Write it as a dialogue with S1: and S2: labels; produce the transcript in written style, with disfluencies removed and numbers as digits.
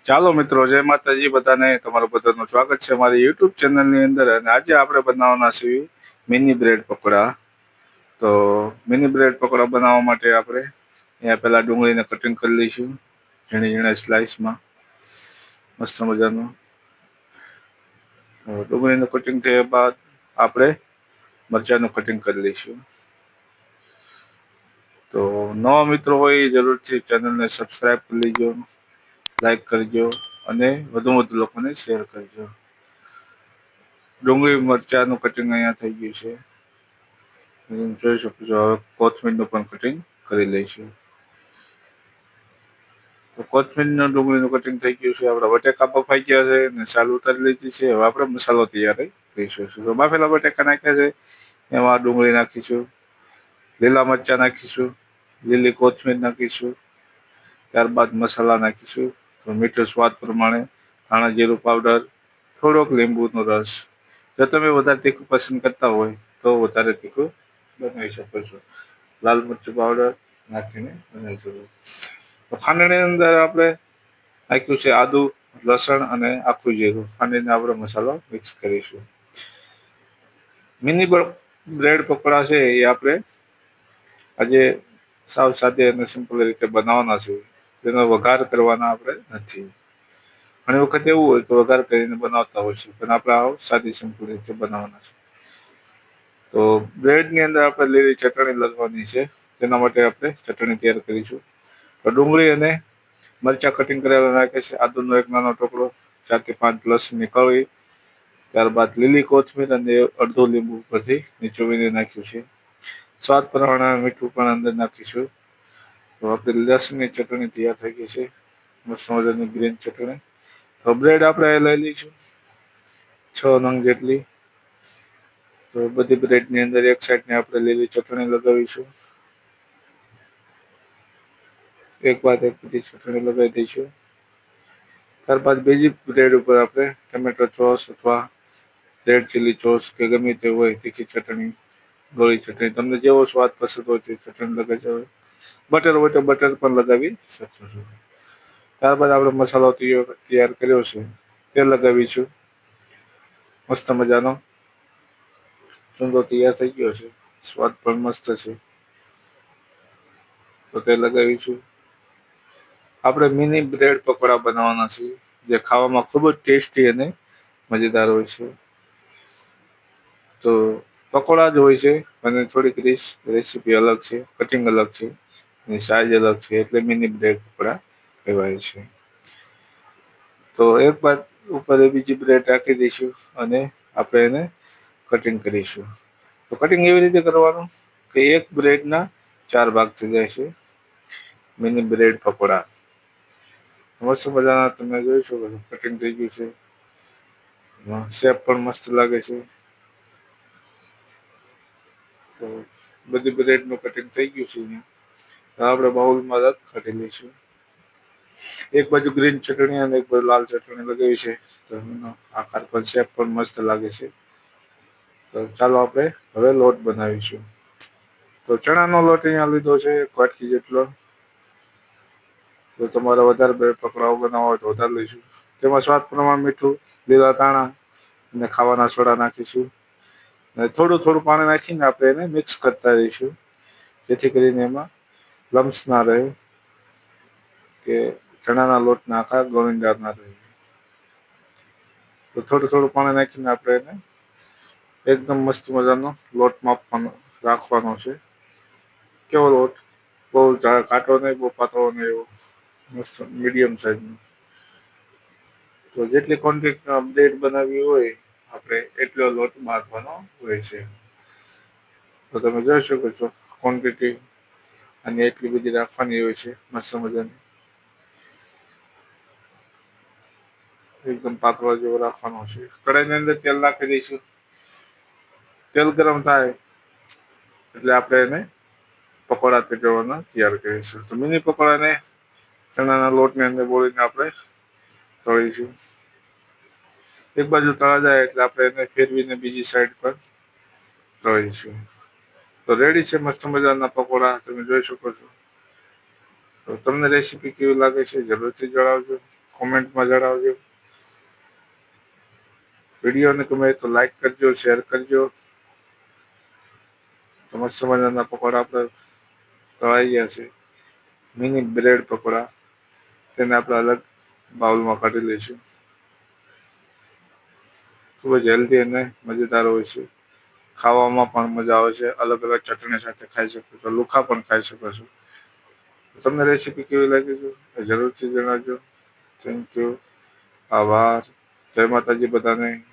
S1: ચાલો મિત્રો, જય માતાજી બધાને. તમારું બધાનું સ્વાગત છે અમારી યુટ્યુબ ચેનલની અંદર. અને આજે આપણે બનાવવાના છીએ મિની બ્રેડ પકોડા. તો મિની બ્રેડ પકોડા બનાવવા માટે આપણે અહીંયા પહેલાં ડુંગળીને કટિંગ કરી લઈશું ઝીણી ઝીણા સ્લાઇસમાં, મસ્ત મજાનું. ડુંગળીનું કટિંગ થયા બાદ આપણે મરચાંનું કટિંગ કરી લઈશું. તો નવા મિત્રો હોય એ જરૂરથી ચેનલને સબસ્ક્રાઈબ કરી લેજો, લાઈક કરજો અને વધુ લોકોને શેર કરજો. ડુંગળી મરચાંનું કટિંગ અહીંયા થઈ ગયું છે, જોઈ શકો છો. હવે કોથમીરનું પણ કટિંગ કરી લઈશું. તો કોથમીરનું ડુંગળીનું કટિંગ થઈ ગયું છે. આપણા બટેકા બફાઈ ગયા છે અને સાલ ઉતારી લીધી છે. હવે આપણે મસાલો તૈયાર કરીશું. તો બાફેલા બટેકા નાખ્યા છે, એમાં ડુંગળી નાખીશું, લીલા મરચાં નાખીશું, લીલી કોથમીર નાખીશું, ત્યારબાદ મસાલા નાખીશું. તો મીઠું સ્વાદ પ્રમાણે, ધાણા જીરું પાવડર, થોડોક લીંબુનો રસ. જો તમે વધારે તીખું પસંદ કરતા હોય તો વધારે તીખું બનાવી શકો છો. લાલ મરચું પાવડર નાખીને બનાવી શકો. તો ખાંડણીની અંદર આપણે નાખ્યું છે આદુ, લસણ અને આખું જીરું. ખાંડીને આપણે મસાલો મિક્સ કરીશું. મિની બ્રેડ પકોડા છે એ આપણે આજે સાવ સાદી અને સિમ્પલ રીતે બનાવવાના છે. તેનો વઘાર કરવાના આપણે નથી. ઘણી વખત એવું હોય કે વઘાર કરીને બનાવતા હોય છે, પણ આપણે આવું સાદી સિમ્પલ રીતે બનાવવાના છે. તો બ્રેડની અંદર આપણે લીલી ચટણી લગાવવાની છે. તેના માટે આપણે ચટણી તૈયાર કરીશું. તો ડુંગળી અને મરચાં કટિંગ કરેલા નાખે છે, આદુનો એક નાનો ટુકડો, 4 થી 5 લસણની કળી, ત્યારબાદ લીલી કોથમીર અને અડધું લીંબુ ઉપરથી નીચોવીને નાખ્યું છે. સ્વાદ પ્રમાણે મીઠું પણ અંદર નાખીશું. તો આપણી લસણની ચટણી તૈયાર થઈ ગઈ છે, મસ્ત મજાની ગ્રીન ચટણી. તો બ્રેડ આપણે લઈ લઈશું 6 નંગ જેટલી. તો બધી બ્રેડની અંદર એક સાઈડને આપણે લીલી ચટણી લગાવીશું. એક બાદ એક બધી ચટણી લગાવી દઈશું. ત્યારબાદ બીજી બ્રેડ ઉપર આપણે ટમેટો સોસ અથવા રેડ ચીલી સોસ કે ગમે તે હોય તીખી ચટણી, ગોળી ચટણી, તમને જેવો સ્વાદ પસંદ હોય તે ચટણી લગાવી. બટર હોય તો બટર પણ લગાવી શકો છો. ત્યારબાદ આપણે મસાલો તૈયાર કર્યો છે તે લગાવીશું. મસ્ત મજાનો ચૂંદો તૈયાર થઈ ગયો છે, સ્વાદ પણ મસ્ત છે. તો તે લગાવીશું. આપણે મિની બ્રેડ પકોડા બનાવવાના છે, જે ખાવામાં ખૂબ જ ટેસ્ટી અને મજેદાર હોય છે. તો પકોડા જ હોય છે અને થોડીક રેસીપી અલગ છે, કટિંગ અલગ છે, એની સાઈઝ અલગ છે, એટલે મિની બ્રેડ પકોડા કહેવાય છે. તો એક બાદ ઉપર બીજી બ્રેડ રાખી દઈશું અને આપણે એને કટિંગ કરીશું. તો કટિંગ એવી રીતે કરવાનું કે એક બ્રેડના 4 ભાગ થઈ જાય છે. મિની બ્રેડ પકોડા મસ્ત મજાના તમે જોઈ શકો છો, કટિંગ થઈ ગયું છે, શેપ પણ મસ્ત લાગે છે. તો બધી બ્રેડનું કટિંગ થઈ ગયું છે. આપણે બાઉલમાં કાઢી લઈશું. એક બાજુ ગ્રીન ચટણી અને એક બાજુ લાલ ચટણી લગાવી છે, તો એનો આકાર પણ શેપ પણ મસ્ત લાગે છે. તો ચાલો આપણે હવે લોટ બનાવીશું. તો ચણાનો લોટ અહીંયા લીધો છે 1 વાટકી જેટલો. તો તમારે વધારે બ્રેડ પકોડા બનાવવા હોય તો વધારે લઈશું. તેમાં સ્વાદ પ્રમાણે મીઠું, લીલા ધાણા અને ખાવાના સોડા નાખીશું. અને થોડું થોડું પાણી નાખીને આપણે એને મિક્સ કરતા રહીશું, જેથી કરીને એમાં લમ્સ ના રહે, કે ચણાના લોટના આકાર ગોળીદાર ના રહે. તો થોડું થોડું પાણી નાખીને આપણે એને એકદમ મસ્ત મજાનો લોટ રાખવાનો છે. કેવો લોટ? બહુ ઘાટો નહીં, બહુ પાતળો નહીં, એવો મસ્ત મીડિયમ સાઈઝનો. તો જેટલી ક્વોન્ટિટીમાં બ્રેડ બનાવવી હોય આપણે એટલો લોટ બાંધવાનો હોય છે. તો તમે જોઈ શકો છો ક્વોન્ટિટી અને એટલી બધી રાખવાની હોય છે, મસ્ત મજાની. એકદમ પાતળો જેવો રાખવાનો છે. કઢાઈની અંદર તેલ નાખી દઈશું. તેલ ગરમ થાય એટલે આપણે એને પકોડા તળવાના તૈયાર કરીશું. તો મિની પકોડાને ચણાના લોટની અંદર બોળીને આપણે તળીશું. એક બાજુ તળા જાય એટલે આપણે એને ફેરવીને બીજી સાઈડ પર તળીશું. તો રેડી છે મસ્ત મજાના પકોડા, તમે જોઈ શકો છો. તો તમને રેસીપી કેવી લાગે છે જરૂરથી જણાવજો. કોમેન્ટમાં જણાવજો. વિડીયોને ગમે તો લાઈક કરજો, શેર કરજો. તો મસ્ત મજાના પકોડા આપણે તળાઈ ગયા છે. મિની બ્રેડ પકોડા, તેને આપણે અલગ બાઉલમાં કાઢી લઈશું. ખૂબ જ હેલ્ધી અને મજેદાર હોય છે. ખાવામાં પણ મજા આવે છે. અલગ અલગ ચટણી સાથે ખાઈ શકો છો, લુખા પણ ખાઈ શકો છો. તમને રેસીપી કેવી લાગી છે એ જરૂરથી જણાવજો. Thank you. આભાર. જય માતાજી બધાને.